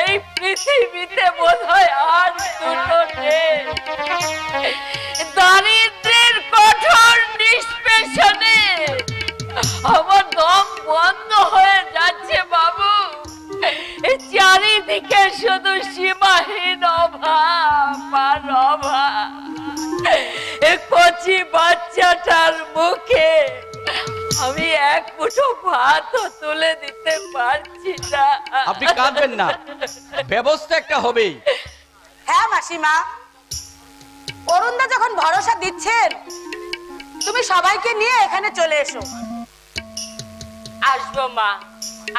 এই পৃথিবীতে বোধহয় আর দুটো নেই। দারিদ্র্যের কঠোর নিষ্পেষণে আমার দম বন্ধ হয়ে যাচ্ছে বাবু। চারিদিকে শুধু সীমাহীন অভাব আর অভাব। কচি বাচ্চাটার মুখে আমি এক মুঠো ভাতও তুলে দিতে পারছি না। আপনি কাঁদবেন না, ব্যবস্থা একটা হবেই। হ্যাঁ মাসিমা, অরুণদা যখন ভরসা দিচ্ছেন তুমি সবাইকে নিয়ে এখানে চলে এসো। আসবো মা,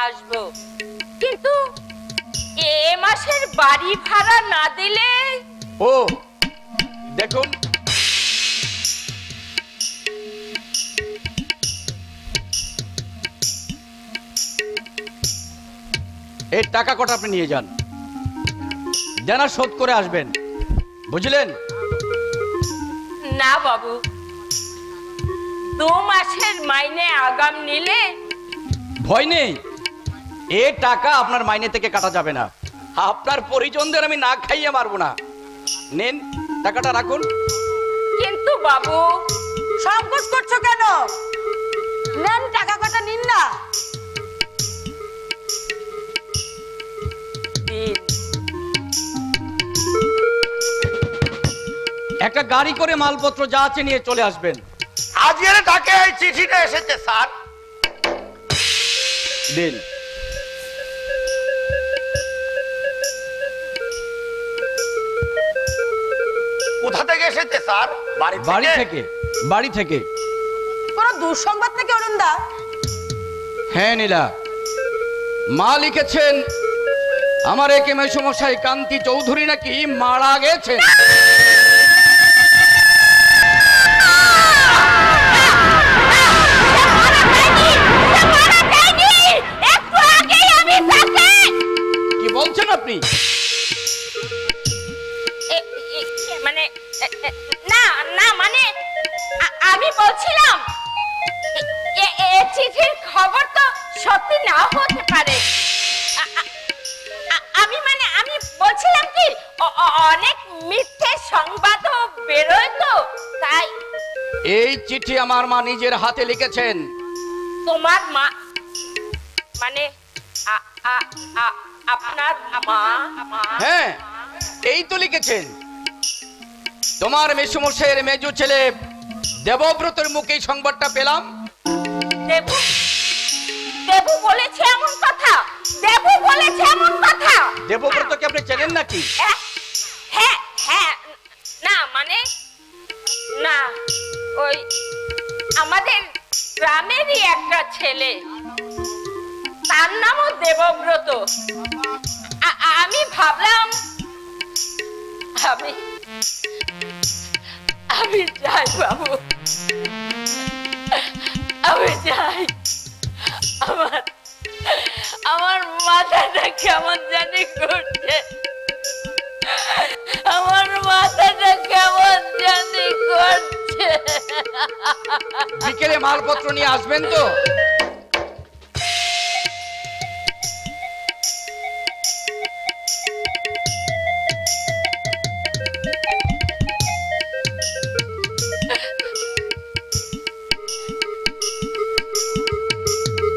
আসবো, কিন্তু এ মাসের বাড়ি ভাড়া না দিলে। ও দেখুন, এই টাকা কটা আপনি নিয়ে যান, জানা শোধ করে আসবেন, বুঝলেন? না বাবু, 2 মাসের মাইনে আগাম নিলে। ভয় নেই, এ টাকা আপনার মাইনে থেকে কাটা যাবে না। আপনার পরিজনদের আমি না খাইয়ে মারবো না। নেন, টাকাটা রাখুন। কিন্তু বাবু, সংকোচ করছো কেন? নেন, টাকা কটা নিন না। একটা গাড়ি করে মালপত্র যা আছে নিয়ে চলে আসবেন। আজকের ডাকে এই চিঠিটা এসেছে স্যার। দিন। কোথা থেকে এসেছে স্যার? বাড়ি থেকে। বাড়ি থেকে। কোনো দুঃসংবাদ থেকে অরুণদা? হ্যাঁ নীলা, মা লিখেছেন আমার একে মেসমশাই কান্তি চৌধুরী নাকি মারা গেছেন। কি বলছেন আপনি? মানে না না, মানে আমি বলছিলাম চিঠির খবর তো সত্যি না হতে পারে। আমি বলছিলাম কি, অনেক মিথ্যে সংবাদও বেরোয় তো, তাই। এই চিঠি আমার মা নিজের হাতে লিখেছেন। তোমার মা মানে আপনার মা? হ্যাঁ, এই তো লিখেছেন। তোমার মেসমশাইয়ের মেজো ছেলে দেবব্রতের মুখে এই সংবাদটা পেলাম। দেবু বলেছে এমন কথা? দেবু বলেছে এমন কথা? দেবব্রতকে আপনি চেনেন নাকি? হ্যাঁ হ্যাঁ, না মানে না, ওই আমাদের গ্রামেরই একটা ছেলে, তার নামও দেবব্রত। আমি ভাবলাম আমি যাই বাবু, আমি যাই। আমার মাথাটা কেমন জানি করছে, আমার মাথাটা কেমন জানি করছে। বিকেলে মালপত্র নিয়ে আসবেন তো?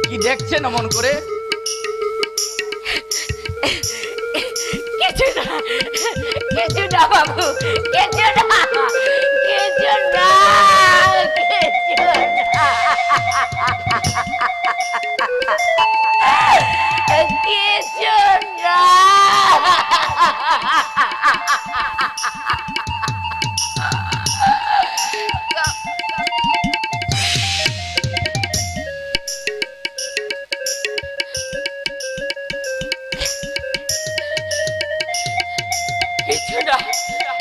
কি দেখছেন অমন করে? কিছু না, কিছু না বাবু, কিছু না, কিছু না, কিছু না, কিছু না।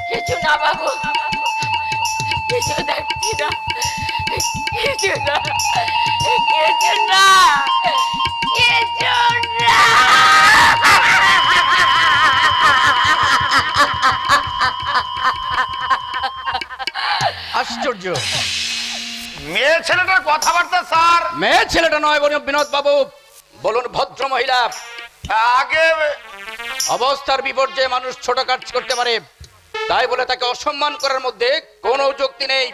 কিছু না বাবু, কিছু দেখছি না, কিছু না, কিছু না, কিছু না। আশ্চর্য, মেয়ে ছেলেটার কথাবার্তা স্যার মেয়ে ছেলেটা নয় বলুন বিনোদ বাবু, বলুন ভদ্র মহিলা। আগে অবস্থার বিপর্যয়ে মানুষ ছোট কাজ করতে পারে, তাই বলে তাকে অসম্মান করার মধ্যে কোনো যুক্তি নেই।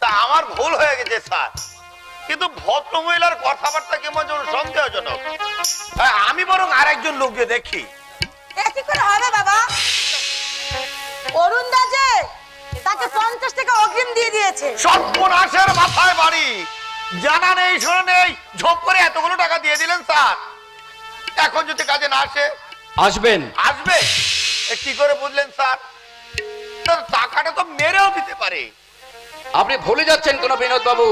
তা আমার ভুল হয়ে গেছে স্যার, কিন্তু ভদ্র মহিলার কথাবার্তা কেমন যেন সন্দেহজনক। আমি বরং আরেকজন লোককে দেখি। এ কি করে হবে বাবা? অরুণ দা যে তাকে 50 টাকা অগ্রিম দিয়ে দিয়েছে। সর্বনাশের মাথায় বাড়ি, জানা নেই শোনা নেই, ঝোপ করে এতগুলো টাকা দিয়ে দিলেন স্যার। এখন যদি কাজে না আসে? আসবেন। আসবে? কি করে বুঝলেন স্যার? তো টাকাটা তো মেরেও দিতে পারে। আপনি ভুলে যাচ্ছেন কোন বিনোদ বাবু,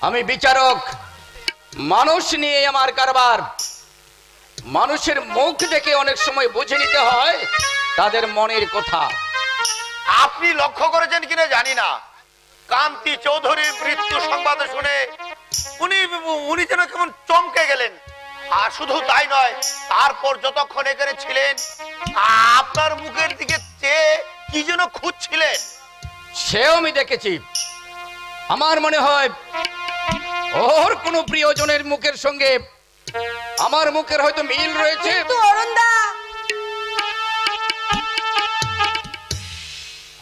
আমি বিচারক, মানুষ নিয়ে আমার কারবার। মানুষের মুখ দেখে অনেক সময় বুঝে নিতে হয় তাদের মনের কথা। আপনি লক্ষ্য করেছেন কিনা জানি না, কান্তি চৌধুরীর মৃত্যু সংবাদ শুনে উনি যেন কেমন চমকে গেলেন। আর শুধু তাই নয়, তারপর যতক্ষণ এখানে ছিলেন আপনার মুখের দিকে চেয়ে কি যেন খুঁজছিলেন। সেও আমি দেখেছি। আমার মনে হয় ওর কোনো প্রিয়জনের মুখের সঙ্গে আমার মুখের হয়তো মিল রয়েছে। কিন্তু অরুণ দা,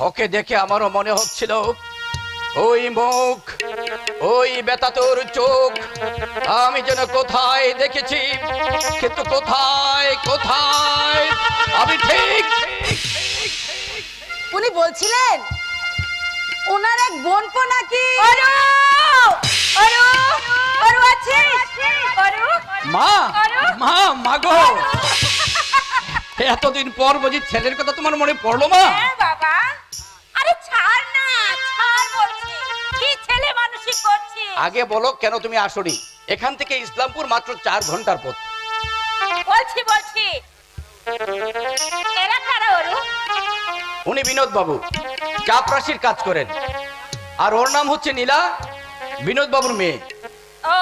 ওকে দেখে আমারও মনে হচ্ছিল ওই মুখ, ওই বেতাতর চোখ আমি যেন কোথায় দেখেছি, কিন্তু কোথায় কোথায় আমি ঠিক। উনি বলছিলেন ওনার এক বোনপো নাকি। মা মা মা গো, এতদিন পর বুঝি ছেলের কথা তোমার মনে পড়লো মা? হ্যাঁ বাবা, আরে ছাড় না, ছাড় বলছি, কি ছেলে মানুষই করছি। আগে বলো কেন তুমি আসোনি? এখান থেকে ইসলামপুর মাত্র 4 ঘন্টার পথ। বলছি এরা কারা ওরু? উনি বিনোদ বাবু, চাপরাশির কাজ করেন, আর ওর নাম হচ্ছে নীলা, বিনোদ বাবুর মেয়ে। ও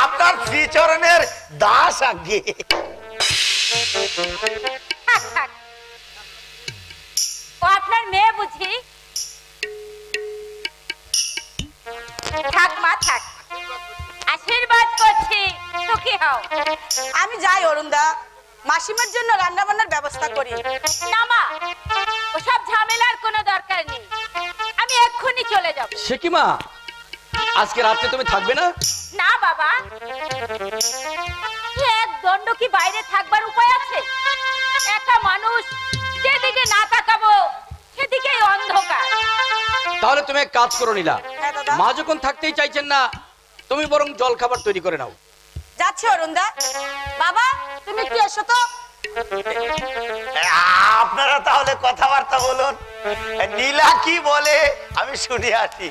আপনার শ্রীচরণের দাস আগে। থাক থাক, ও আপনার মেয়ে বুঝি? থাক মা থাক, আশীর্বাদ করছি, সুখী হও। আমি যাই অরুণ দা, মাসিমার জন্য রান্না বান্নার ব্যবস্থা করি। না মা, ওসব ঝামেলার কোনো দরকার নেই, আমি এক্ষুনি চলে যাব। সে কি মা, আজকে রাতে তুমি থাকবে না? না বাবা, এক দণ্ড কি বাইরে থাকবার উপায় আছে? একা মানুষ, যেদিকে না তাকাবো সেদিকেই অন্ধকার। তাহলে তুমি এক কাজ করো নীলা, হ্যাঁ দাদা। মা যখন থাকতেই চাইছেন না, তুমি বরং জল খাবার তৈরি করে নাও। যাচ্ছে অরুণ দা। বাবা তুমি কি এসো তো। আপনারা তাহলে কথাবার্তা বলুন, নীলা কি বলে আমি শুনে আসি।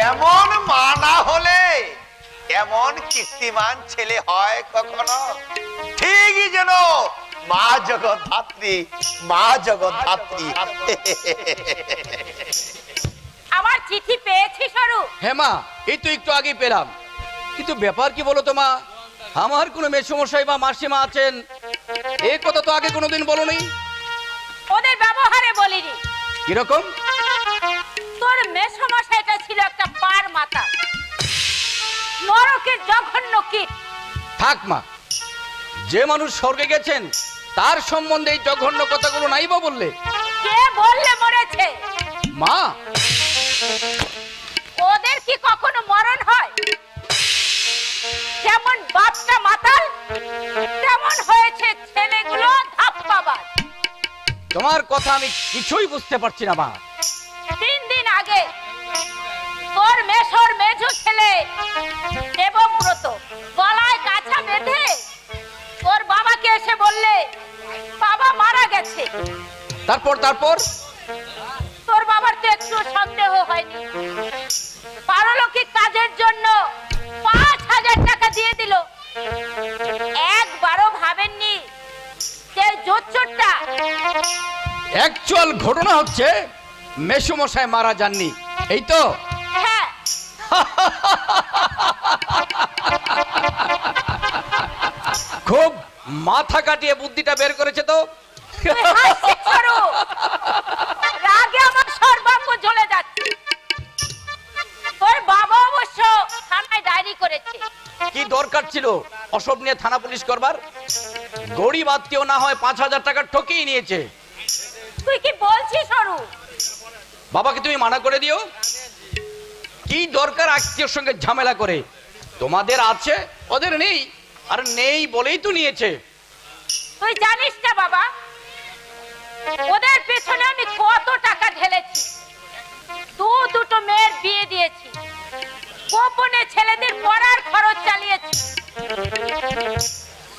এমন মা না হলে এমন কীর্তিমান ছেলে হয় কখনো? ঠিকই যেন মা জগৎ ধাত্রী, মা জগৎ ধাত্রী। আমার চিঠি পেয়েছি সরু? হ্যাঁ মা, এই তো একটু আগেই পেলাম, কিন্তু ব্যাপার কি বলো তো মা, আমার কোনো মেসমশাই বা মাসিমা আছেন, এই কথা তো আগে কোনোদিন বলোনি। ওদের ব্যবহারে বলিনি। কিরকম? তোর মেসমশাইটা ছিল একটা পার মাথা, নরকের জঘন্য কীট। থাক মা, যে মানুষ স্বর্গে গেছেন তার সম্বন্ধে এই জঘন্য কথাগুলো নাই বা বললে? কে বললে মরেছে? মা, ওদের কি কখনো মরণ হয়? যেমন বাপটা মাতাল, তেমন হয়েছে ছেলেগুলো ধাপ্পাবাজ। তোমার কথা আমি কিছুই বুঝতে পারছি না মা। 3 দিন আগে তোর মেশর মেঝো ছেলে দেবব্রত গলায় কাঁচা বেঁধে তোর বাবাকে এসে বললে বাবা মারা গেছে। তারপর তোর বাবার তো একটু সন্দেহ হয়নি, পারলৌকিক কাজের জন্য 5000 টাকা দিয়ে দিল। একবারও ভাবেননি যে জোচ্চোরটা। অ্যাকচুয়াল ঘটনা হচ্ছে মেসমশাই মারা যাননি, এই তো? হ্যাঁ, খুব মাথা কাটিয়ে বুদ্ধিটা বের করেছে তো। তুই হাসছিস সরু, রাগে আমার সর্বাঙ্গ জ্বলে যাচ্ছে। তোর বাবা অবশ্য থানায় ডায়েরি করেছে। কি দরকার ছিল অসব নিয়ে থানা পুলিশ করবার? গরিব আত্মীয় না হয় 5,000 টাকা ঠকিয়ে নিয়েছে। তুই কি বলছিস সরু? বাবাকে তুমি মানা করে দিও। কি দরকার আত্মীয়র সঙ্গে ঝামেলা করে? তোমাদের আছে, ওদের নেই, আর নেই বলেই তো নিয়েছে। তুই জানিস না বাবা, ওদের পেছনে আমি কত টাকা ঢেলেছি। দুটো মেয়ের বিয়ে দিয়েছি, গোপনে ছেলেদের পড়ার খরচ চালিয়েছি।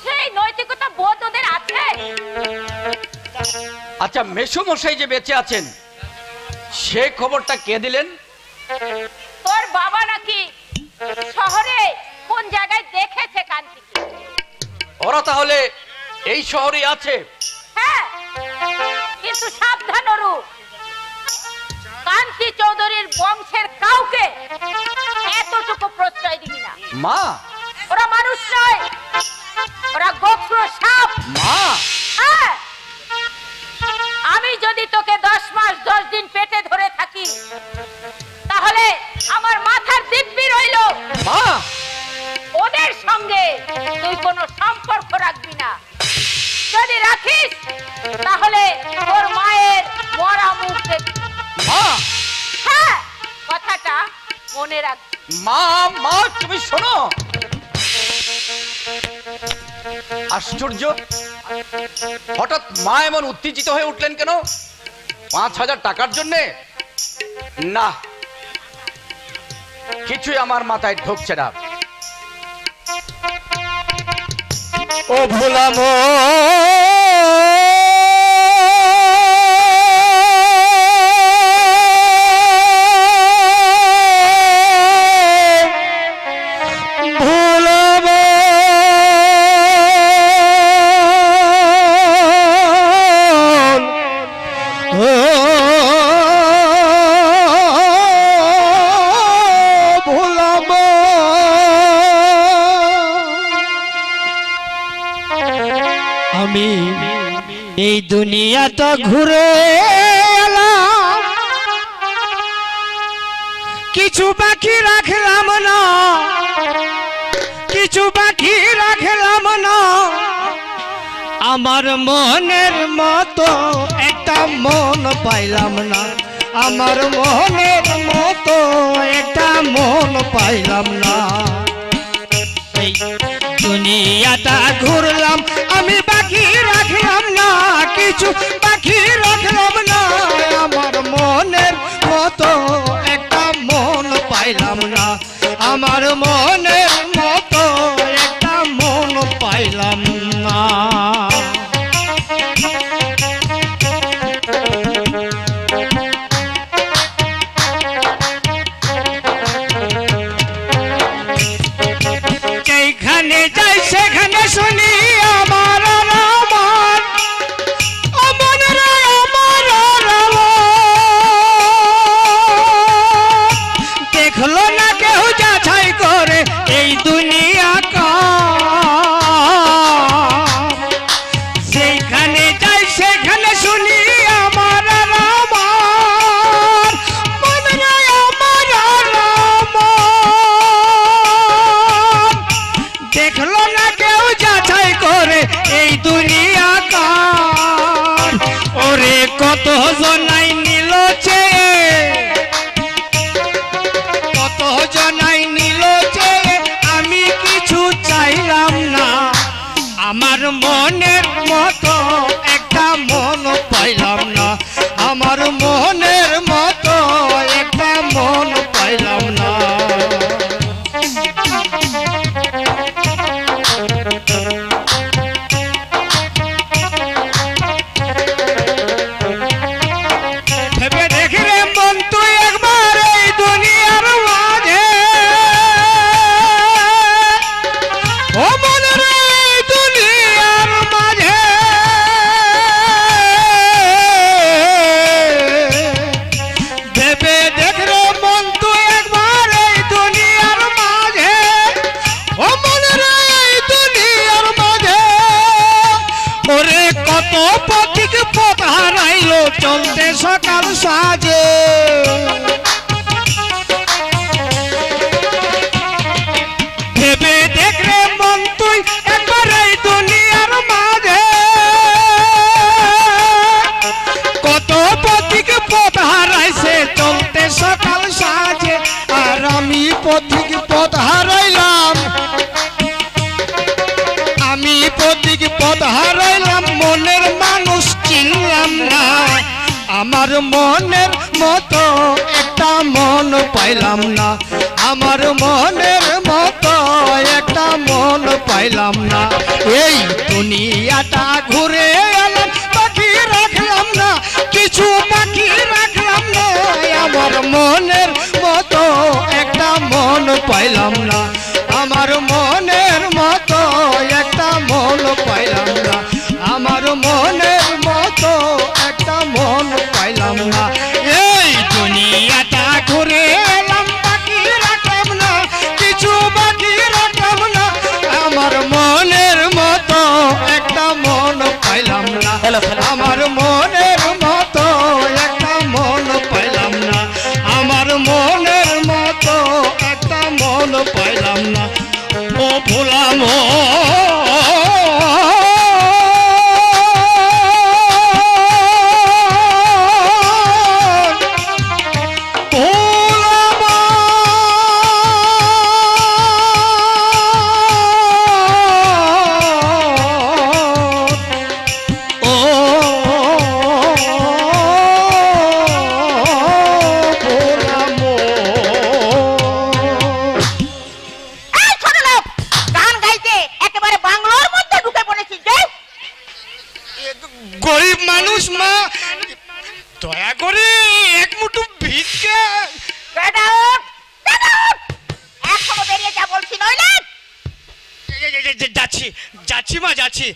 সেই নৈতিকতা বোধ ওদের আছে? আচ্ছা, মেসোমশাই যে বেঁচে আছেন সে খবরটা কে দিলেন? তোর বাবা নাকি শহরে কোন জায়গায় দেখেছে কান্তিকে। ওরা তাহলে এই শহরেই আছে? হ্যাঁ, কিন্তু সাবধান অরু, কান্তি চৌধুরীর বংশের কাউকে এতটুকু প্রশ্রয় দিবি না। মা, ওরা মানুষ নয়, ওরা গোপ্র সাপ। মা, হ্যাঁ, আমি যদি তোকে 10 মাস 10 দিন পেটে ধরে থাকি, তাহলে আমার মাথার দিব্যি রইল মা, ওদের সঙ্গে তুই কোনো সম্পর্ক রাখবি না। যদি রাখিস তাহলে তোর মায়ের মরা মুখ দেখবি। মা, হ্যাঁ, কথাটা মনে রাখবি। মা, মা, তুমি শোনো। আশ্চর্য, হঠাৎ মা এমন উত্তেজিত হয়ে উঠলেন কেন? 5,000 টাকার জন্যে? না, কিছুই আমার মাথায় ঢুকছে না। ও ভোলাম আমি এই দুনিয়া তো ঘুরে এলাম, কিছু বাকি রাখলাম না, কিছু বাকি রাখলাম না। আমার মনের মতো একটা মন পাইলাম না, আমার মনের মতো একটা মন পাইলাম না। এই দুনিয়াটা ঘুরলাম, আমি বাকি রাখলাম না, কিছু বাকি রাখলাম না। আমার মনের মতো একটা মন পাইলাম না, আমার মনের মতো একটা মন পাইলাম না। যেখানে যাই সেখানে শুনি আমার আমার আমার আমার দেখলো না কেউ যাচাই করে এই দুনিয়া কা। সেখানে যাই সেখানে শুনি আমার আমার আমার আমার দেখলো না কেউ যাচাই করে এই দুনিয়া কার। ওরে কত জনাই নিল চেয়ে, কত জনাই নিল চেয়ে, আমি কিছু চাইলাম না। আমার মনের মতো একটা মন পাইলাম না, আমার মনের মতো একটা মন পাইলাম না। ভেবে দেখে চলতে সকাল সাজে ভেবে দেখলে মন তুই একবার এই দুনিয়ার মাঝে কত পথিক পথ হারাইছে চলতে সকাল সাজে আর আমি পথিক পথ হারাইলাম আমি পথিক পথ হারাইলাম মনের মানুষ চিনলাম না আমার মনের মতো একটা মন পাইলাম না আমার মনের মতো একটা মন পাইলাম না এই দুনিয়াটা ঘুরে এলাম বাকি রাখলাম না কিছু বাকি রাখলাম না আমার মনের মতো একটা মন পাইলাম না আমার মনের মতো একটা মন পাইলাম না আমার মনের মতো একটা মন পাইলাম না এই দুনিয়াটা ঘুরে এলাম বাকি রাখলাম না কিছু বাকি রাখলাম না আমার মনের মতো একটা মন পাইলাম না আমার মনের মতো একটা মন পাইলাম না আমার মনের মতো একটা মন পাইলাম না ও ভোলাম গরিব মানুষ মা দয়া করে এক মুঠো ভিক্ষা বেরিয়ে যা বলছি নইলে যাচ্ছি যাচ্ছি মা যাচ্ছি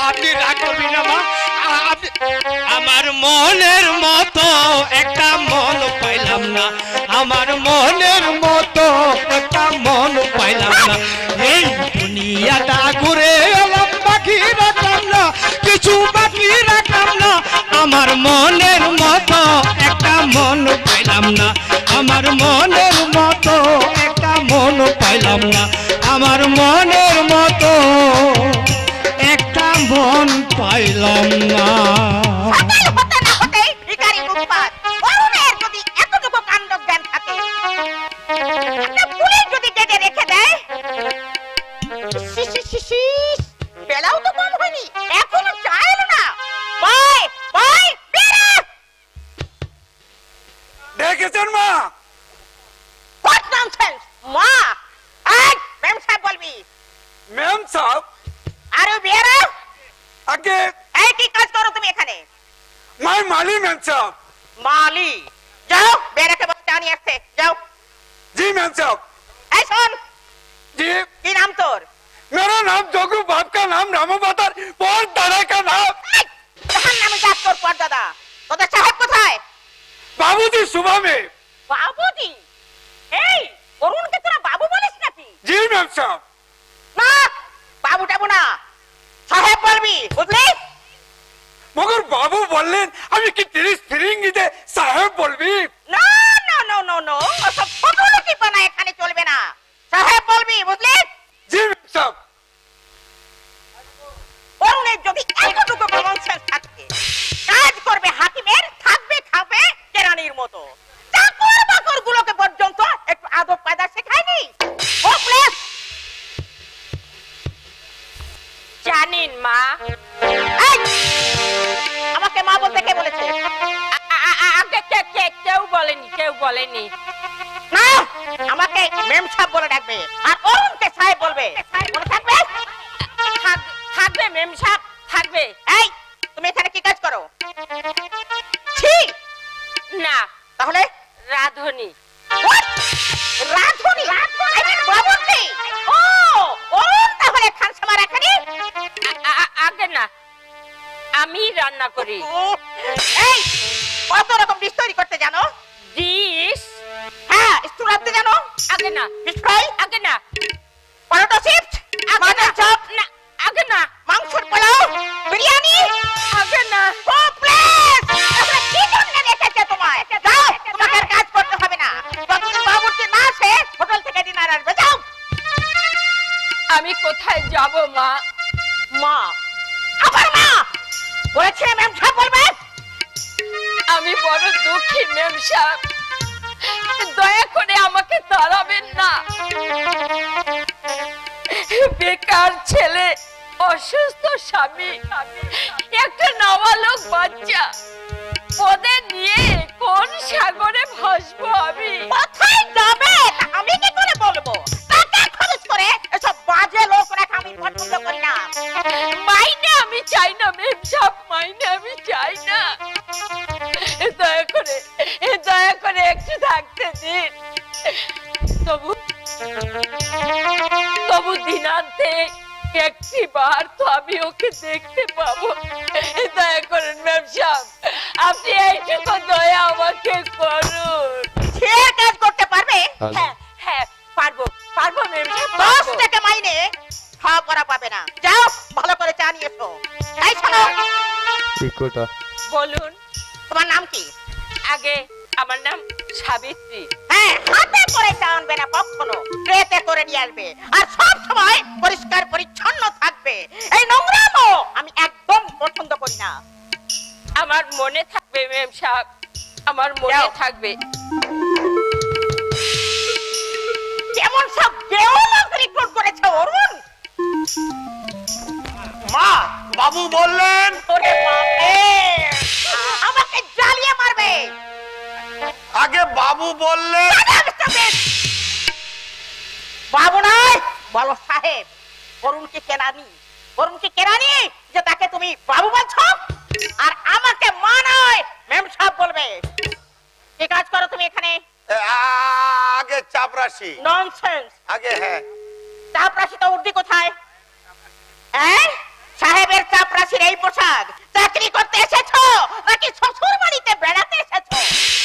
আপনি রাগ করবেন না মা আমার মনের মতো একটা মন পাইলাম না আমার মনের মতো একটা মন পাইলাম না এই দুনিয়াটা ঘুরে এলাম বাকি রাখলাম না কিছু বাকি রাখলাম না আমার মনের মতো একটা মন পাইলাম না আমার মনের মতো একটা মন পাইলাম না আমার মনের মতো একটা মন পাইলাম না বেলাও তো কম হয়নি এখনো চাইল না দেখেছেন মা What nonsense! মা আজ ম্যাম সাহেব বলবি ম্যাম সাহেব আরে বেরা আগে এই কি কাজ করো তুমি এখানে মাই মালি ম্যাম সাহেব মালি যাও বেরাকে বলতে আনি আসতে যাও জি ম্যাম साहब এই শোন जी কি নাম তোর मेरा नाम जोगू बाप का नाम रामू बातार और दादा का नाम জাহান নামে যাক তোর পর দাদা তোদের সাহেব কোথায় बाबूजी सुबह में বাবুজি এই অরুণকে তোরা বাবু বলিস নাকি जी मैम साहब না বাবু টাবু না সাহেব বলবি বুঝলি मगर बाबू बोलें अभी कि तेरी स्प्रिंग इधे साहब बोलबी না না না না না ওসব ফটোলুকি বানা এখানে চলবে না সাহেব বলবি বুঝলি जी मैम साहब অরুণের যদি একটুকু কমন সেন্স থাকে কাজ করবে হাকিমের থাকবে খাবে কেরানির মতো চাকর বাকর গুলোকে পর্যন্ত একটু আদব কায়দা শেখায়নি হোপলেস জানেন মা আমাকে মা বলতে কে বলেছে আগে কেউ বলেনি না আমাকে মেম সাহেব বলে ডাকবে আর অরুণকে সাহেব বলবে মনে থাকবে থাকবে মেম সাহেব থাকবে এই তুমি এখানে কি কাজ করো ছি না তাহলে রাধুনি রাধুনি বাবুজি ও অরুণ তাহলে খানসামার এখানে আগে না আমি রান্না করি এই কত রকম ডিশ তৈরি করতে জানো ডিশ হ্যাঁ স্টু রাখতে জানো আগে না ফিশ ফ্রাই আগে না পরোটা চিপস আগে না চপ না আগে না মাংসের পোলাও বিরিয়ানি আগে না ও প্লিজ কোথায় যাব মা? মা, আবার মা বলেছিলাম ম্যাম সাহেব বলবে। আমি বড় দুঃখী ম্যাম সাহেব, দয়া করে আমাকে তাড়াবেন না। বেকার ছেলে, অসুস্থ স্বামী, একটা নাবালক বাচ্চা, ওদের নিয়ে কোন সাগরে ভাসবো আমি? কোথায় যাবে আমি কি করে বলবো? টাকা খরচ করে এসব বাজে লোক রাখা আমি পছন্দ করি না। মাইনে আমি চাই না ম্যাম সাহেব, মাইনে আমি চাই না। দয়া করে একটু থাকতে দিন। তবু দিনান্তে একটি বার তো আমি ওকে দেখতে পাবো। দয়া করেন ম্যাম সাহেব, আপনি এইটুকু দয়া আমাকে করুন। সে কাজ করতে পারবে? হ্যাঁ হ্যাঁ পারবো পারবো ম্যাম সাহেব। 10 টাকা মাইনে খাওয়া করা পাবে না। যাও ভালো করে চা নিয়ে এসো। এই শোনো, বলুন তোমার নাম কি? আগে আমার নাম সাবিত্রী। হ্যাঁ, হাতে করে চা আনবে না কখনো, ট্রেতে করে নিয়ে আসবে। আর সব সময় পরিষ্কার পরিচ্ছন্ন থাকবে। এই নোংরামো আমি একদম পছন্দ করি না। আমার মনে থাকবে ম্যাম সাহেব, আমার মনে যাও। থাকবে। কেমন সব দেওয়াল রিক্রুট করেছে অরুণ। মা, বাবু বললেন ওরে বাপরে, আমাকে জ্বালিয়ে মারবে। আগে বাবু বললেন। বাবু নয়, বলো সাহেব। অরুণকে কেরানি, অরুণকে কেরানি যে তাকে তুমি বাবু বলছো, আর আমাকে মা নয় ম্যাম সাহেব বলবে। কি কাজ করো তুমি এখানে? আগে চাপরাশি। ননসেন্স। আগে হ্যাঁ, চাপরাশি তো উর্দি কোথায়? হ্যাঁ, সাহেবের চাপরাশির এই পোশাক চাকরি করতে এসেছো নাকি শ্বশুর বাড়িতে বেড়াতে এসেছো?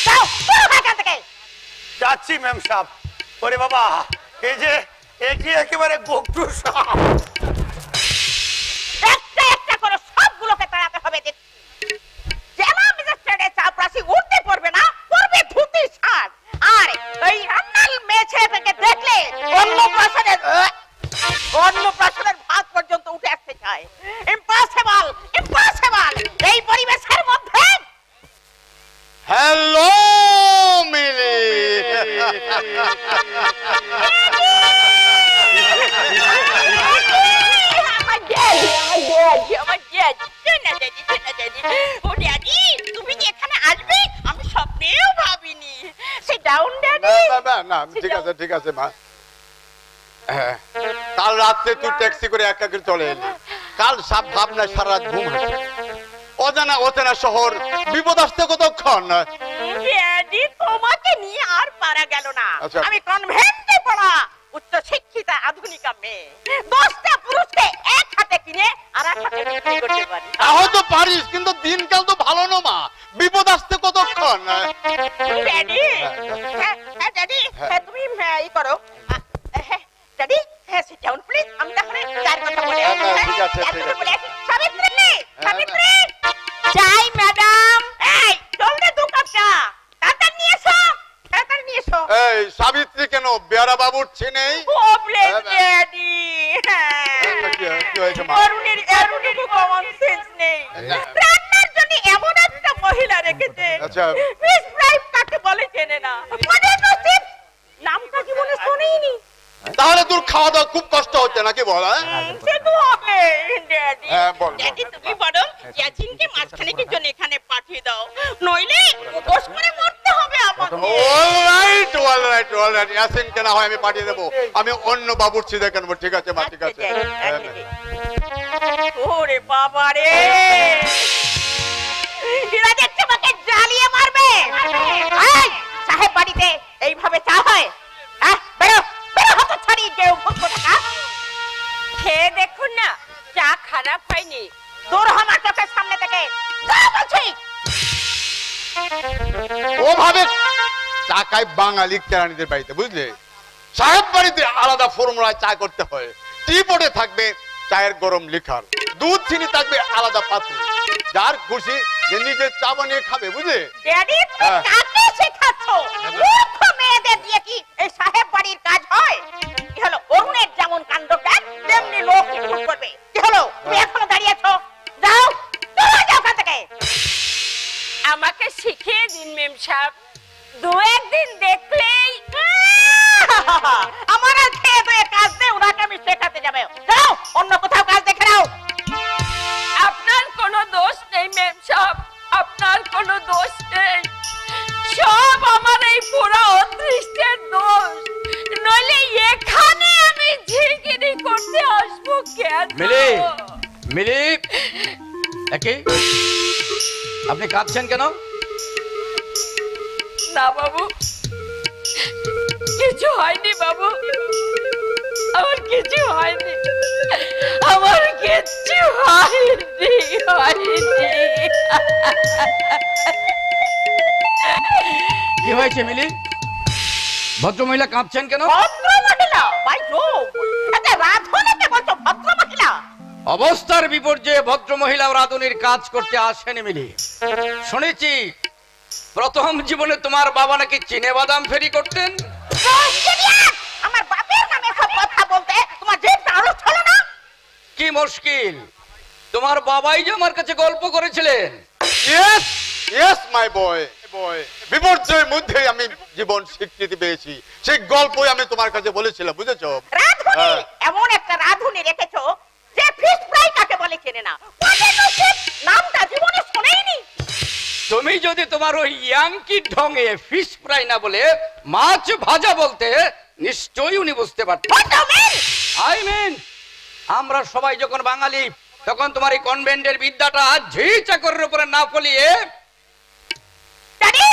যাও বেরো এখান থেকে। যাচ্ছি ম্যাম সাহেব। ওরে বাবা, এই যে এটি একেবারে গোকটু সাপ। একটা একটা করে সবগুলোকে তাড়াতে হবে দেখছি। জেলা ম্যাজিস্ট্রেটের চাপরাশি উঠতে পড়বে না, পড়বে ধুতি শার্ট। আর এই রান্নাল মেয়ে ছেলেকে দেখলে অন্নপ্রাশনের ভাত পর্যন্ত উঠে আসতে চায়। Impossible, impossible. এই পরিবেশের মধ্যে হ্যালো মিলি। তুমি কি এখানে আসবে আমি স্বপ্নেও ভাবিনি। Sit down daddy. না ঠিক আছে ঠিক আছে মা। কাল রাতে তুই ট্যাক্সি করে একা করে চলে এলি। কাল সব ভাবনা সারা রাত ঘুম হয়েছে। অজানা অচেনা শহর, বিপদ আসতে কতক্ষণ। ড্যাডি তোমাকে নিয়ে আর পারা গেল না। আচ্ছা। আমি কনভেন্টে পড়া উচ্চ শিক্ষিতা আধুনিকা মেয়ে। 10টা পুরুষকে এক হাতে কিনে আর এক হাতে বিক্রি করতে পারি। হয়তো পারিস, কিন্তু দিনকাল তো ভালো না মা। বিপদ আসতে কতক্ষণ। ড্যাডি, হ্যাঁ ড্যাডি, হ্যাঁ তুমি এই করো। ড্যাডি, হ্যাঁ সিট ডাউন প্লিজ। আমি তাহলে চার কথা বলে আসি। হ্যাঁ, ঠিক আছে, চার ঠিক কথা আছে। বলে আসি। সাবিত্রী, সাবিত্রী। চাই ম্যাডাম। এই জলদি 2 কাপ চা তাড়াতাড়ি নিয়ে এসো, তাড়াতাড়ি নিয়ে এসো। এই সাবিত্রী কেন বেয়ারা বাবুর ছেনেই? Problem daddy. কি হয়েছে মা? অরুণের কমন সেন্স নেই। রান্নার জন্য এমন একটা মহিলা রেখেছে, আচ্ছা। ফিশ ফ্রাই কাকে বলে চেনে না। মানে নসিব নামটা জীবনে শুনিনি। তাহলে তোর খাওয়া দাওয়া খুব কষ্ট হচ্ছে নাকি বল? সে তো হবে ড্যাডি। হ্যাঁ, বল, বল। ড্যাডি তুমি বরং ইয়াসিনকে মাঝখানেকের জন্য এখানে পাঠিয়ে দাও, নইলে উপোস করে মরতে হবে আমাকে। Alright alright alright. ইয়াসিন কেন হয় আমি পাঠিয়ে দেবো। আমি অন্য বাবুর ছিদে কেনবো। ঠিক আছে মা, ঠিক আছে। ওরে বাবা রে, এরা দেখছে আমাকে জ্বালিয়ে মারবে। এই সাহেব বাড়িতে এইভাবে চা হয়? হ্যাঁ, বেরো বেরো, হাত ছাড়িয়ে কেউ ভূত কোথাকা। খেয়ে দেখুন না, চা খারাপ হয়নি। দূর হ আমার চোখের সামনে থেকে, যা বলছি। ওভাবে টাকায় বাঙালি কেরানিদের বাড়িতে, বুঝলে? সাহেব বাড়িতে আলাদা ফর্মুলায় চা করতে হয়। টি বোর্ডে থাকবে চায়ের গরম লিখার, দুধ চিনি থাকবে আলাদা পাত্রে। যার খুশি যে নিজে চা বানিয়ে খাবে, বুঝলে? ড্যাডি তুমি কাকে শেখাচ্ছ? মূর্খ মেয়েদের দিয়ে কি এই সাহেব বাড়ির কাজ হয়? কি হলো, অরুণের যেমন কাণ্ডজ্ঞান তেমনি আমাকে শিখিয়ে দিন মেম সাহেব, দু একদিন দেখলেই আমার আর খেয়ে দিয়ে কাজ নেই, ওনাকে আমি শেখাতে যাবে। যাও অন্য কোথাও কাজ দেখে নাও। আপনার কোনো দোষ নেই মেম সাহেব, আপনার কোনো দোষ নেই, সব আমার এই পুরো অদৃষ্টের দোষ, নইলে এখানে আমি ঝিরগিরি করতে আসবো কেন? মিলি, মিলি, একে আপনি কাঁদছেন কেন? না বাবু, কিছু হয়নি বাবু, আমার কিছু হয়নি, আমার কিছু হয়নি। কি হয়েছে মিলি? ভদ্রমহিলা কাঁদছেন কেন? ভদ্র মহিলা ভাই যোগ, এটা রাধুনিকে বলছো ভদ্র মহিলা? অবস্থার বিপর্যয়ে ভদ্রমহিলা রাধুনির কাজ করতে আসেনি মিলি। শুনেছি প্রথম জীবনে তোমার বাবা নাকি চিনে বাদাম ফেরি করতেন। আমার বাপের নামে সব কথা বলতে তোমার জিভটা আরো চলো না? কি মুশকিল, তোমার বাবাই যে আমার কাছে গল্প করেছিলেন। ইয়েস ইয়েস মাই বয়, বিপর্যয়ের মধ্যে আমি জীবন স্বীকৃতি পেয়েছি, সেই গল্পই আমি তোমার কাছে বলেছিলাম, বুঝেছো? রাধুনি, এমন একটা রাধুনি রেখেছো যে ফিশ ফ্রাই কাকে বলে চেনে না, নামটা জীবনে শোনেইনি। তুমি যদি তোমার ওই ইয়াংকি ঢঙে ফিশ ফ্রাই না বলে মাছ ভাজা বলতে, নিশ্চয়ই উনি বুঝতে পারতেন। আই মিন আমরা সবাই যখন বাঙালি, তখন তোমার এই কনভেন্টের বিদ্যাটা ঝি চাকরের উপরে না ফলিয়ে। ড্যাডি,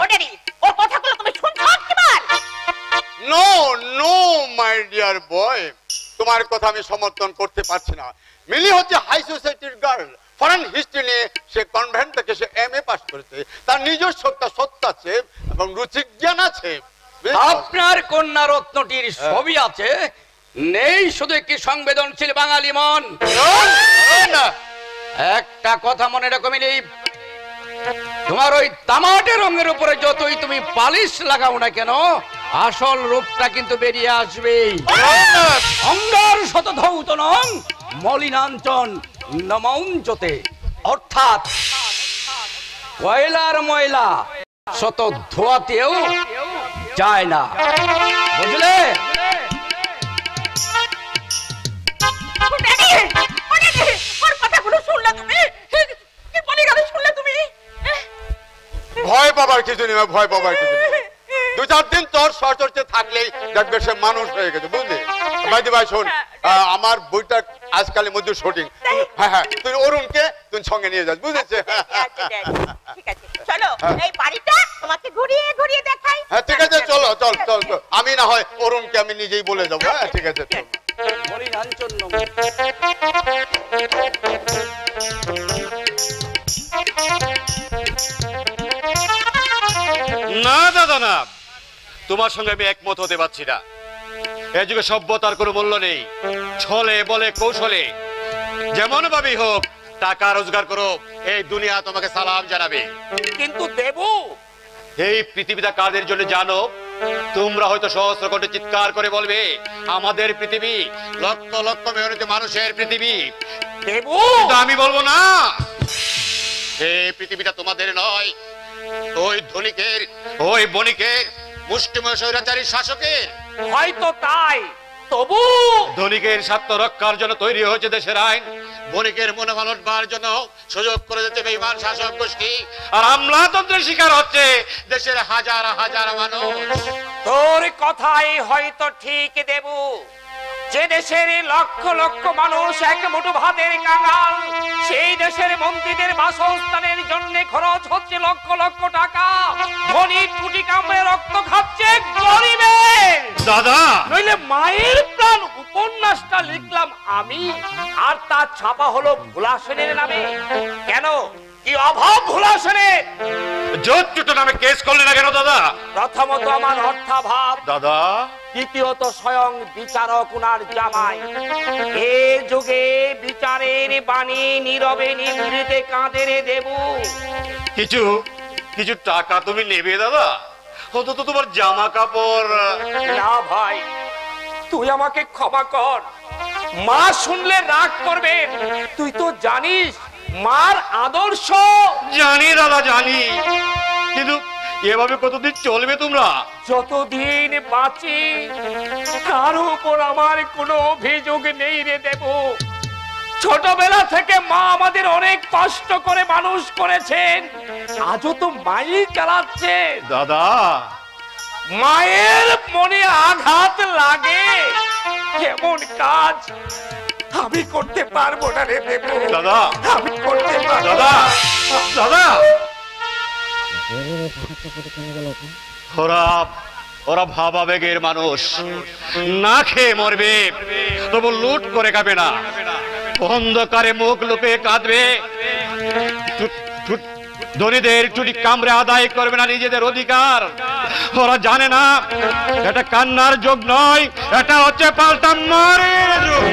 ও ড্যাডি, ওর কথাগুলো তুমি শুনছো কিবার? নো নো মাই ডিয়ার বয়, তোমার কথা আমি সমর্থন করতে পারছি না। মিলি হচ্ছে হাই সোসাইটির গার্ল, ফরেন হিস্ট্রি নিয়ে সে কনভেন্ট থেকে সে এমএ পাস করেছে, তার নিজস্ব একটা সত্তা আছে এবং রুচিক জ্ঞান আছে। আপনার কন্যা রত্নটির ছবি আছে, নেই শুধু একটি সংবেদনশীল বাঙালি মন। একটা কথা মনে রাখো মিলি, তোমার ওই তামাটে রঙের উপরে যতই তুমি পালিশ লাগাও না কেন, আসল রূপটা কিন্তু বেরিয়ে আসবে। অঙ্গার শত ধৌতনং মলিনাঞ্চন নমৌঞ্চতে, অর্থাৎ কয়লার ময়লা শত ধোয়াতেও যায় না, বুঝলে? ওর কথাগুলো শুনলে তুমি? কি বলে গেল শুনলে তুমি? ভয় পাবার কিছু নেই, ভয় পাবার কিছু নেই। দু চার দিন তোর সচর্চে থাকলেই দেখবে সে মানুষ হয়ে গেছে, বুঝলি? ভাইদি ভাই শোন, আমার বইটা আজকালের মধ্যে শুটিং, হ্যাঁ হ্যাঁ, তুই অরুণকে তুই সঙ্গে নিয়ে যাস, বুঝেছে? ঠিক আছে, চলো এই বাড়িটা তোমাকে ঘুরিয়ে ঘুরিয়ে দেখাই। হ্যাঁ ঠিক আছে, চলো চল চল চল। আমি না হয় অরুণকে আমি নিজেই বলে যাবো। হ্যাঁ ঠিক আছে, চল। মলিনাঞ্চন না দাদা না, তোমার সঙ্গে আমি একমত হতে পারছি না। এ যুগে সভ্যতার কোনো মূল্য নেই, ছলে বলে কৌশলে যেমন ভাবেই হোক টাকা রোজগার করো, এই দুনিয়া তোমাকে সালাম জানাবে। কিন্তু দেবু, এই পৃথিবীটা কাদের জন্য জানো? তোমরা হয়তো সহস্র কোটি চিৎকার করে বলবে আমাদের পৃথিবী, লক্ষ লক্ষ মেহনতি মানুষের পৃথিবী। দেবু, কিন্তু আমি বলবো না, এই পৃথিবীটা তোমাদের নয়, ওই ধনিকের, ওই বণিকের, মুষ্টিময় স্বৈরাচারী শাসকের। হয়তো তাই, তবু ধনিকের স্বার্থ রক্ষার জন্য তৈরি হয়েছে দেশের আইন, বণিকের মনোবল উঠবার জন্য সুযোগ করে দিচ্ছে বেঈমান শাসক গোষ্ঠী, আর আমলাতন্ত্রের শিকার হচ্ছে দেশের হাজার হাজার মানুষ। তোর কথাই হয়তো ঠিক দেবু, যে দেশের লক্ষ লক্ষ মানুষ এক মুঠো ভাতের কাঙাল, সেই দেশের মন্ত্রীদের বাসস্থানের জন্য খরচ হচ্ছে লক্ষ লক্ষ টাকা, ধনী টুটি কামড়ে রক্ত খাচ্ছে গরিবের। দাদা, নইলে মায়ের প্রাণ উপন্যাসটা লিখলাম আমি, আর তা ছাপা হলো ভোলা সেনের নামে। কেন, কি অভাব ভোলা সেনের? জোচ্চুট নামে কেস করলে না কেন দাদা? প্রথমত আমার অর্থাভাব, দাদা, দ্বিতীয়ত স্বয়ং বিচারক উনার জামাই। এ যুগে বিচারের বাণী নীরবে নিভৃতে কাঁদে রে দেবু। কিছু কিছু টাকা তুমি নেবে দাদা? অন্তত তোমার জামা কাপড়। না ভাই, তুই আমাকে ক্ষমা কর, মা শুনলে রাগ করবে। তুই তো জানিস মার আদর্শ জানি দাদা জানি, কিন্তু এভাবে কতদিন চলবে তোমরা? যতদিন বাঁচি তার উপর আমার কোনো অভিযোগ নেই রে দেব। ছোটবেলা থেকে মা আমাদের অনেক কষ্ট করে মানুষ করেছেন, আজও তো মাই চালাচ্ছে। দাদা মায়ের মনে আঘাত লাগে এমন কাজ আমি করতে পারবো না রে দেব। দাদা আমি করতে পারবো দাদা না। দাদা ওরা ওরা ভাবাবেগের মানুষ, না খেয়ে মরবে তবু লুট করে খাবে না, অন্ধকারে মুখ লুকিয়ে কাঁদবে, ধনীদের চুরি কামড়ে আদায় করবে না নিজেদের অধিকার। ওরা জানে না এটা কান্নার যোগ নয়, এটা হচ্ছে পাল্টা মারের যুগ।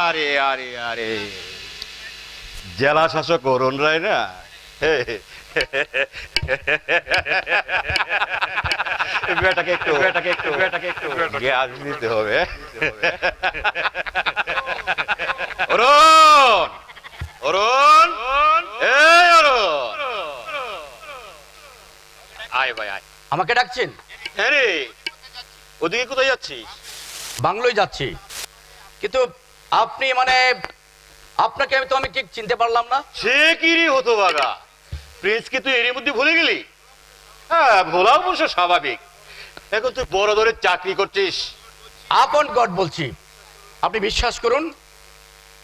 আরে আরে আরে জেলা শাসক অরুণ রায় না, বেটাকে একটু গ্যাস দিতে হবে। অরুণ অরুণ এই অরুণ, আয় ভাই আয়। আমাকে ডাকছেন? হ্যাঁ রে, ওদিকে কোথায় যাচ্ছিস? বাংলোয় যাচ্ছি, কিন্তু আপনি মানে আপনাকে আমি তো আমি ঠিক চিনতে পারলাম না। সে কি রে হতো বাগা, প্রিন্সকে তুই এর মধ্যে ভুলে গেলি? হ্যাঁ, ভোলা অবশ্য স্বাভাবিক, এখন তুই বড় ধরে চাকরি করছিস। আপন গড বলছি, আপনি বিশ্বাস করুন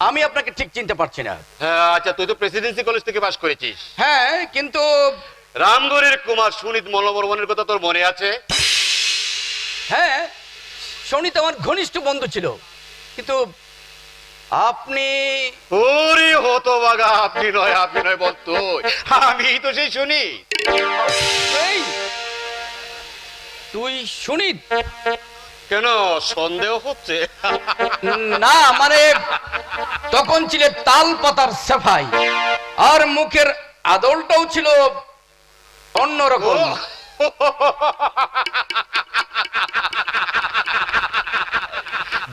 আমি আপনাকে ঠিক চিনতে পারছি না। হ্যাঁ আচ্ছা, তুই তো প্রেসিডেন্সি কলেজ থেকে পাস করেছিস। হ্যাঁ, কিন্তু রামগড়ের কুমার সুনীত মল্লবর্মনের কথা তোর মনে আছে? হ্যাঁ, শনি তো আমার ঘনিষ্ঠ বন্ধু ছিল, কিন্তু আপনি ওরে হতো বাগা, আপনি নয় বলতো, আমি তো সেই শুনি। এই, তুই সুনীত? কেন সন্দেহ হচ্ছে? না মানে তখন ছিল তাল পাতার সাফাই, আর মুখের আদলটাও ছিল অন্যরকম।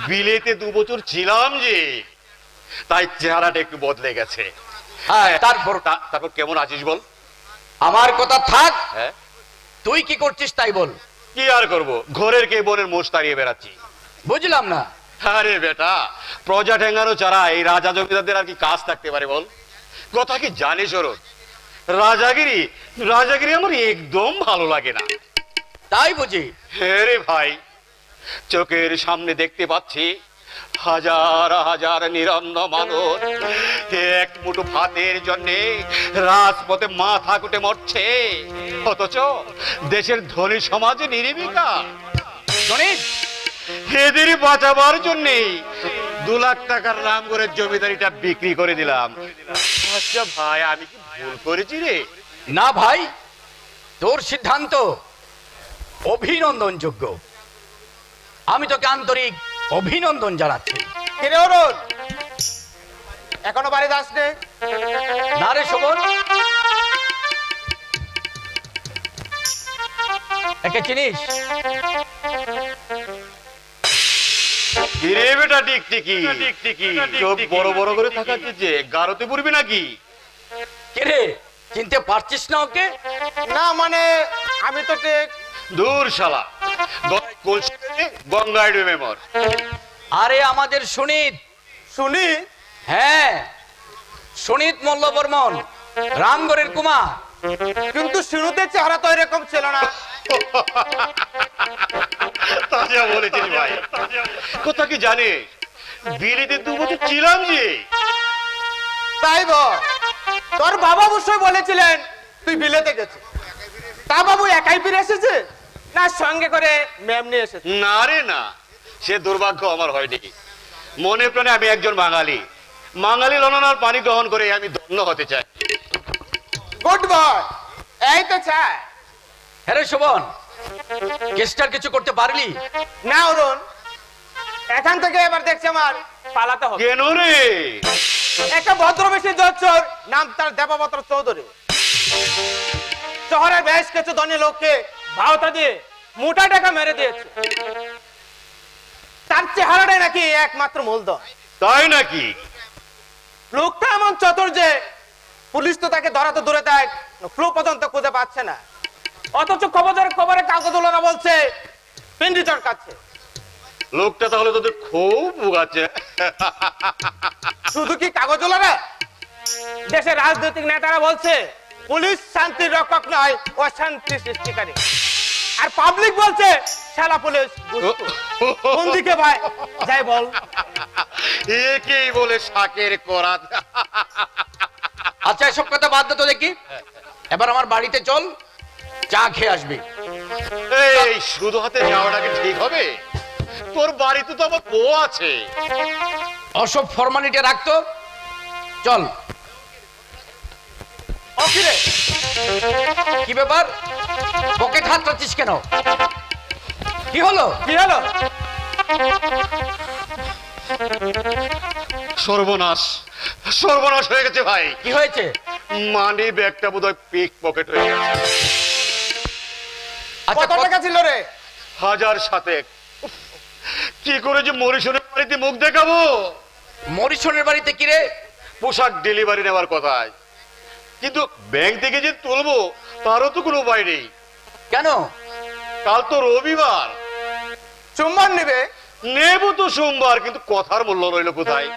বিলেতে 2 বছর ছিলাম যে, তাই চেহারাটা একটু বদলে গেছে। হ্যাঁ, তারপর তারপর কেমন আছিস বল? আমার কথা থাক, হ্যাঁ, তুই কি করছিস তাই বল। কি আর করব, ঘরের কে বোনের মোষ তাড়িয়ে বেড়াচ্ছি। বুঝলাম না। আরে বেটা, প্রজা ঠেঙ্গানো ছাড়া এই রাজা জমিদারদের আর কি কাজ থাকতে পারে বল? কথা কি জানিস ওরত, রাজাগিরি রাজাগিরি আমার একদম ভালো লাগে না। তাই বুঝি? হ্যাঁ রে ভাই, চোখের সামনে দেখতে পাচ্ছি হাজার হাজার নিরন্ন মানুষ এক মুঠো ভাতের জন্য রাজপথে মাথা কুটে মরছে, অথচ দেশের ধনী সমাজে নির্বিকা। সুনীত, এদের বাঁচাবার জন্য 2 লাখ টাকার রামগড়ের জমিদারিটা বিক্রি করে দিলাম। আচ্ছা ভাই, আমি কি ভুল করেছি রে? না ভাই, তোর সিদ্ধান্ত অভিনন্দনযোগ্য, আমি তোকে আন্তরিক অভিনন্দন জানাচ্ছি। কিরে অরুণ, এখনো বাড়িতে আসনে? না রে শোভন, একে চিনিস? কিরে বেটা টিকটিকি, চোখ বড় বড় করে থাকাচ্ছে যে, গারোতে পড়বি নাকি? কিরে, চিনতে পারছিস না ওকে? না মানে আমি তো ঠিক। দূর শালা, গঙ্গায় ডুবে মর। আরে আমাদের সুনীত। শুনি হ্যাঁ, সুনীত মল্লবর্মন, রামগড়ের কুমার। কিন্তু শুরুতে চেহারা তো এরকম ছিল না। তাজা বলেছিস ভাই, কথা কি জানিস বিলেতে 2 বছর ছিলাম যে। তাই বল, তোর বাবা অবশ্যই বলেছিলেন তুই বিলেতে গেছিস। তা বাবু একাই ফিরে এসেছে না সঙ্গে করে ম্যাম নিয়ে এসেছে? না রে না, সে দুর্ভাগ্য আমার হয়নি। মনে প্রাণে আমি একজন বাঙালি, বাঙালি ললনার পানি গ্রহণ করে আমি ধন্য হতে চাই। গুড বয়, এই তো চাই। হ্যাঁ রে শোভন, কেসটার কিছু করতে পারলি? না অরুণ, এখান থেকে এবার দেখছি আমার পালাতে হবে। কেন রে? একটা ভদ্রবেশী জোচ্চোর, নাম তার দেবপত্র চৌধুরী, শহরের বেশ কিছু ধনী লোককে ভাওতা দিয়ে মোটা টাকা মেরে দিয়েছে। তার চেহারাটাই নাকি একমাত্র মূলধন। তাই নাকি? লোকটা এমন চতুর যে পুলিশ তো তাকে ধরা তো দূরে দেয়, ক্লু পর্যন্ত খুঁজে পাচ্ছে না। অথচ খবরে কাগজওয়ালারা বলছে পিন্ডি চড়কাচ্ছে। লোকটা তাহলে তোদের খুব ভুগাচ্ছে। শুধু কি কাগজওয়ালারা, দেশের রাজনৈতিক নেতারা বলছে পুলিশ শান্তির রক্ষক নয়, অশান্তি সৃষ্টিকারী। আর পাবলিক বলছে শালা পুলিশ দুষ্টু। কোন দিকে ভাই যাই বল? একেই বলে শাকের করাত। আচ্ছা এসব কথা বাদ দে তো দেখি, এবার আমার বাড়িতে চল, চা খেয়ে আসবি। এই শুধু হাতে যাওয়াটা কি ঠিক হবে? তোর বাড়িতে তো আমার বউ আছে। অসব ফর্মালিটি রাখতো, চল। অকিরে কি ব্যাপার, পকেট হাত রাখছিস কেন? কি হলো? কি হলো? সর্বনাশ, সর্বনাশ হয়ে গেছে ভাই। কি হয়েছে? মানি ব্যাগটা বোধহয় পিক পকেট হয়ে গেছে। আচ্ছা কত টাকা ছিল রে? 1000 কি করে যে মরিশনের বাড়িতে মুখ দেখাবো? মরিশনের বাড়িতে কি রে? পোশাক ডেলিভারি নেওয়ার কথায়, কিন্তু ব্যাংক থেকে যে তুলবো তারও তো কোনো উপায় নেই। কেন? কাল তো রবিবার। চুম্বন নেবে? নেব তো সোমবার, কিন্তু কথার মূল্য রইল কোথায়?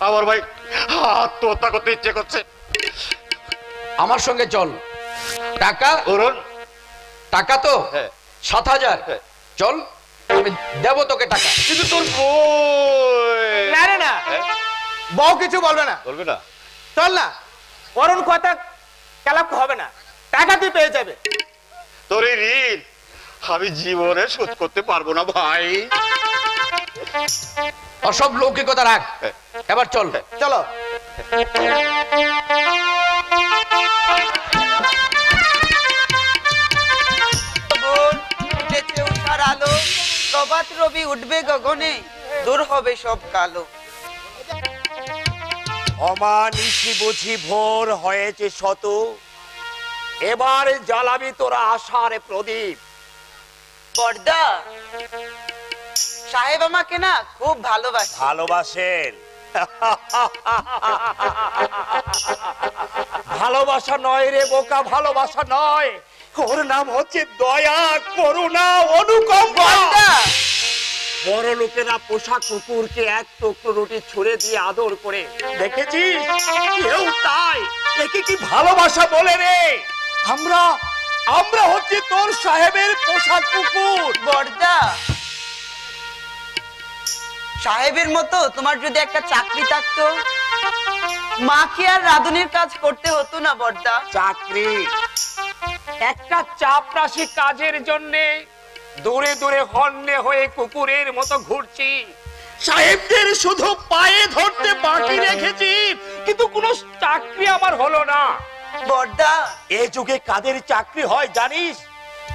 আমার ভাই আত্মহত্যা করতে ইচ্ছে করছে। আমার সঙ্গে চল। টাকা অরুণ, টাকা তো হ্যাঁ। 7000। হ্যাঁ। চল, আমি দেবো তোকে টাকা। কিন্তু তোর বই না রে না, হ্যাঁ? বউ কিছু বলবে না। বলবে না? চল না, অরুণ কথা কেলাপ হবে না, টাকা তুই পেয়ে যাবে। তোর এই ঋণ আমি জীবনে শোধ করতে পারবো না ভাই। অসব লৌকিকতা রাখ, এবার চল। চলো। উঠেছে উষার আলো, প্রভাত রবি উঠবে গগনে, দূর হবে সব কালো। অমানিসি বুঝি ভোর হয়েছে শত, এবার জ্বালাবি তোরা আশার প্রদীপ। বর্দা, সাহেব আমাকে না খুব ভালোবাসে। ভালোবাসেন? ভালোবাসা নয় রে বোকা, ভালোবাসা নয়, ওর নাম হচ্ছে দয়া, করুণা, অনুকম্পা। বড় লোকেরা পোষা কুকুরকে এক টুকরো রুটি ছুঁড়ে দিয়ে আদর করে, দেখেছিস? কেউ তাই, একে কি ভালোবাসা বলে রে? আমরা হচ্ছে তোর সাহেবের পোষা কুকুর। বর্দা, সাহেবের মতো তোমার যদি একটা চাকরি থাকতো, মাকে আর রাধুনির কাজ করতে হতো না। বর্দা, চাকরি একটা চাপরাশি কাজের জন্য দূরে দূরে হন্যে হয়ে কুকুরের মতো ঘুরছি। সাহেবদের শুধু পায়ে ধরতে বাকি রেখেছি, কিন্তু কোনো চাকরি আমার হলো না। বর্দা, এ যুগে কাদের চাকরি হয় জানিস?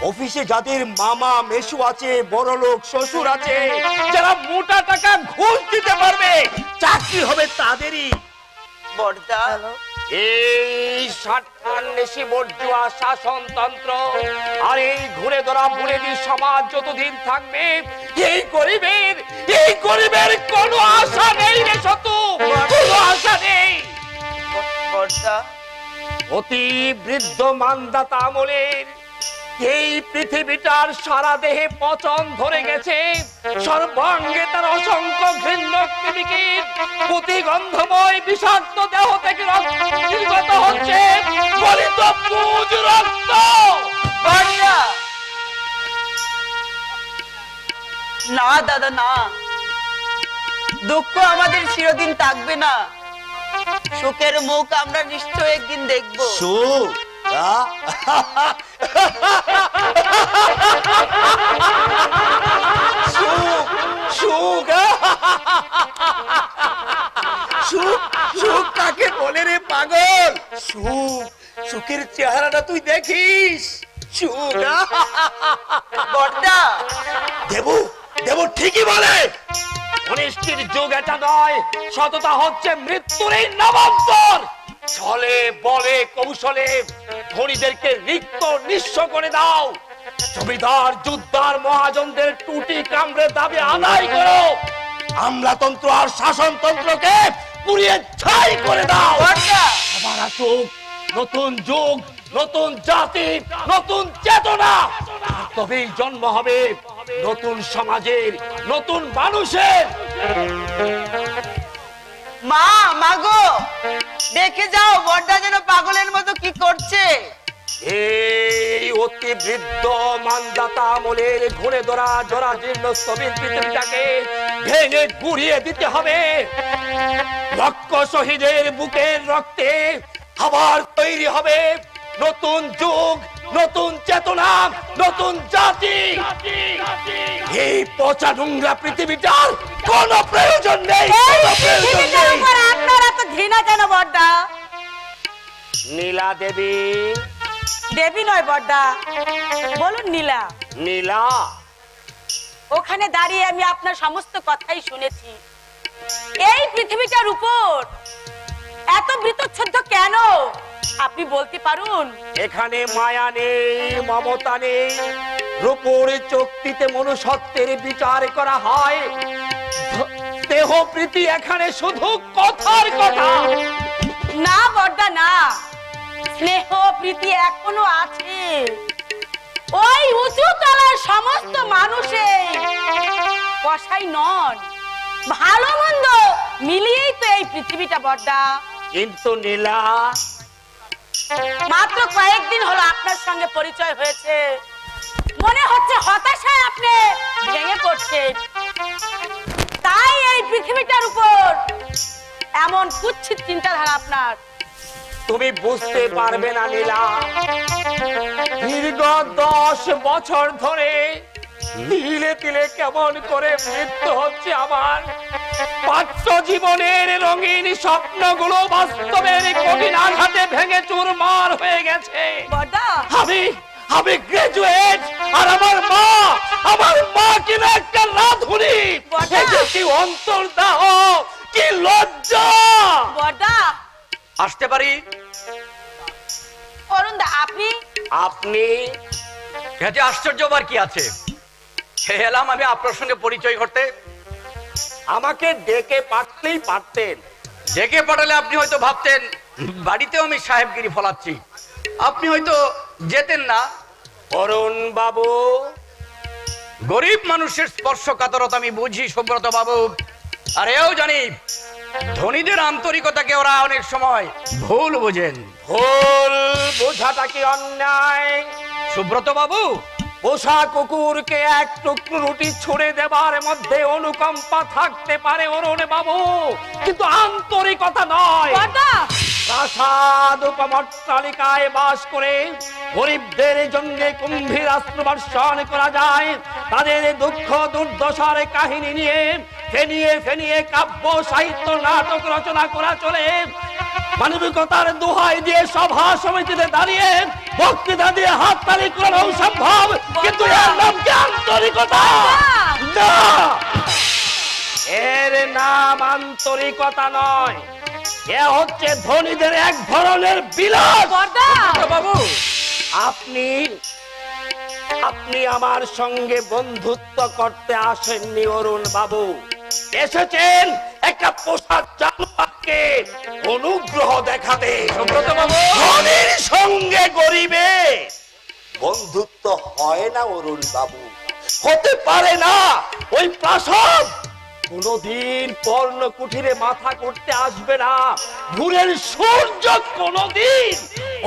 অফিসে যাদের মামা মেসু আছে, বড় লোক শ্বশুর আছে, যারা মোটা টাকা ঘুষ দিতে পারবে, চাকরি হবে তাদেরই। বর্দা, এই ষাটখান্নেশি বর্জুয়া শাসনতন্ত্র আর এই ঘুরে ধরা বুড়েদি সমাজ যতদিন থাকবে, এই গরিবের কোনো আশা নেই রে শতু, কোনো আশা নেই। বর্দা, অতি বৃদ্ধ মানদাতা আমলের এই পৃথিবীটার সারা দেহে পচন ধরে গেছে, সর্বাঙ্গে তার অসংখ্য ঘৃণ্য কৃমিকীট প্রতি গন্ধময় বিষাক্ত দেহ থেকে নির্গত হচ্ছে গলিত পুজ রক্ত। বর্দা, না দাদা না, দুঃখ আমাদের চিরদিন থাকবে না, সুখের মুখ আমরা নিশ্চয় একদিন দেখবো। সুখ? সুখ কাকে বলে রে পাগল? সুখের চেহারাটা তুই দেখিস? সুখ? বর্দা, দেবু ঠিকই বলে, অনিষ্টির যুগ এটা নয়, সততা হচ্ছে মৃত্যুর এই নামান্তর। ছলে বলে কৌশলে ধনীদেরকে রিক্ত নিঃস্ব করে দাও, জমিদার যোদ্ধার মহাজনদের টুটি কামড়ে দাবি আদায় করো, আমলাতন্ত্র আর শাসনতন্ত্রকে পুড়িয়ে ছাই করে দাও। আবার আসুক নতুন যুগ, নতুন জাতি, নতুন চেতনা, তবেই জন্ম হবে নতুন সমাজের, নতুন মানুষের। মা, মাগো, দেখে যাও বড়দা যেন পাগলের মতো কি করছে। এই অতি বৃদ্ধ মানদাতা আমলের ঘুরে ধরা জরাজীর্ণ স্থবির পৃথিবীটাকে ভেঙে গুড়িয়ে দিতে হবে। লক্ষ শহীদের বুকের রক্তে আবার তৈরি হবে নতুন যুগ, নতুন চেতনা, নতুন জাতি। এই পচা নোংরা পৃথিবীটার কোনো প্রয়োজন নেই, কোনো প্রয়োজন নেই। আপনারা তো ঘৃণা কেন বড়দা? নীলা দেবী। দেবী নয় বড়দা, বলুন নীলা। নীলা? ওখানে দাঁড়িয়ে আমি আপনার সমস্ত কথাই শুনেছি। এই পৃথিবীটার উপর এত বৃতচ্ছন্দ কেন আপনি বলতে পারুন? এখানে মায়া নেই, মমতা নেই, রূপের চোক্তিতে মনুষ্যত্বের বিচার করা হয়। দেহ প্রীতি এখানে শুধু কথার কথা। না বড়দা না, স্নেহ প্রীতি এখনো আছে। ওই উঁচু তলার সমস্ত মানুষের কসাই নন, ভালো মন্দ মিলিয়েই তো এই পৃথিবীটা বড়দা। কিন্তু নীলা, মাত্র কয়েকদিন হলো আপনার সঙ্গে পরিচয় হয়েছে, মনে হচ্ছে হতাশায় আপনি ভেঙে পড়ছেন। তাই এই পৃথিবীটার উপর এমন কুৎসিত চিন্তাধারা আপনার। তুমি বুঝতে পারবে না নীলা, দীর্ঘ 10 বছর ধরে তিলে তিলে কেমন করে মৃত্যু হচ্ছে আমার। পাঠ্য জীবনের রঙিন স্বপ্নগুলো বাস্তবের কঠিন আঘাতে ভেঙে চুরমার হয়ে গেছে। আমি গ্রাজুয়েট, আর আমার মা কিনা একটা রাধুনি। কি অন্তর্দাহ, কি লজ্জা। বড়দা, আসতে পারি? অরুণদা, আপনি এতে আশ্চর্য আবার কি আছে? এলাম আমি আপনার সঙ্গে পরিচয় করতে। আমাকে ডেকে পাঠালেই পারতেন। ডেকে পাঠালে আপনি হয়তো ভাবতেন বাড়িতেও আমি সাহেবগিরি ফলাচ্ছি, আপনি হয়তো যেতেন না। অরুণ বাবু, গরিব মানুষের স্পর্শকাতরতা আমি বুঝি সুব্রত বাবু, আর এও জানি ধনীদের আন্তরিকতাকে ওরা অনেক সময় ভুল বোঝেন। ভুল বোঝাটা কি অন্যায়? সুব্রত বাবু, পোষা কুকুরকে এক টুকরো রুটি ছুঁড়ে দেবার মধ্যে অনুকম্পা থাকতে পারে অরুণ বাবু, কিন্তু আন্তরিকতা নয়। প্রাসাদ উপমট্টালিকায় বাস করে গরিবদের জন্য কুম্ভীর আশ্রবর্ষণ করা যায়, তাদের দুঃখ দুর্দশার কাহিনী নিয়ে ফেনিয়ে ফেনিয়ে কাব্য সাহিত্য নাটক রচনা করা চলে। মানবিকতার দোহাই দিয়ে সভা সমিতিতে দাঁড়িয়ে বক্তৃতা দিয়ে হাততালি করানো সম্ভব, কিন্তু এর নাম কি আন্তরিকতা? না, এর নাম আন্তরিকতা নয়, এ হচ্ছে ধনীদের এক ধরনের বিলাস। বাবু, আপনি আমার সঙ্গে বন্ধুত্ব করতে আসেননি অরুণ বাবু, এসেছেন একটা পোশাক জানোয়ারকে অনুগ্রহ দেখাতে। ধনীর সঙ্গে গরিবে বন্ধুত্ব হয় না অরুণ বাবু, হতে পারে না। ওই প্রাসাদ কোনদিন পর্ণ কুঠিরে মাথা করতে আসবে না, ভোরের সূর্য কোনদিন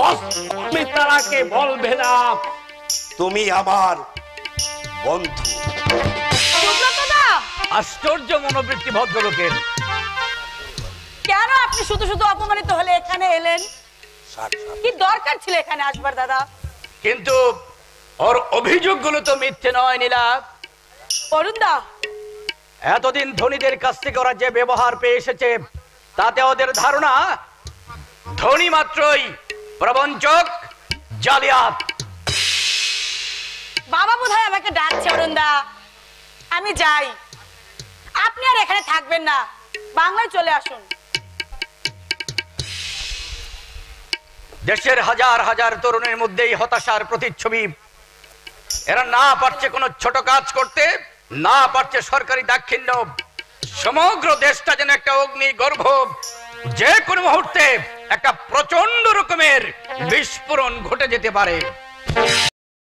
অস্মিতারাকে বলবে না তুমি আমার বন্ধু। আশ্চর্য মনোবৃত্তি ভদ্রলোকের। কেন আপনি শুধু শুধু অপমানিত হলে এখানে এলেন? কি দরকার ছিল এখানে আসবার দাদা? কিন্তু ওর অভিযোগগুলো তো মিথ্যে নয় নীলা। অরুণদা, এতদিন ধনীদের কাছ থেকে ওরা যে ব্যবহার পেয়ে এসেছে, তাতে ওদের ধারণা ধনী মাত্রই প্রবঞ্চক, জালিয়াত। বাবা বোধহয় আমাকে ডাকছে। অরুণদা, আমি যাই, আপনি আর এখানে থাকবেন না, বাংলায় চলে আসুন। দেশের হাজার হাজার তরুণের মধ্যেই হতাশার প্রতিচ্ছবি। এরা না পারছে কোনো ছোট কাজ করতে, না পারছে সরকারি দাক্ষিণ্য সমগ্র দেশটা যেন একটা অগ্নি গর্ভ, যে কোনো মুহূর্তে একটা প্রচন্ড রকমের বিস্ফোরণ ঘটে যেতে পারে।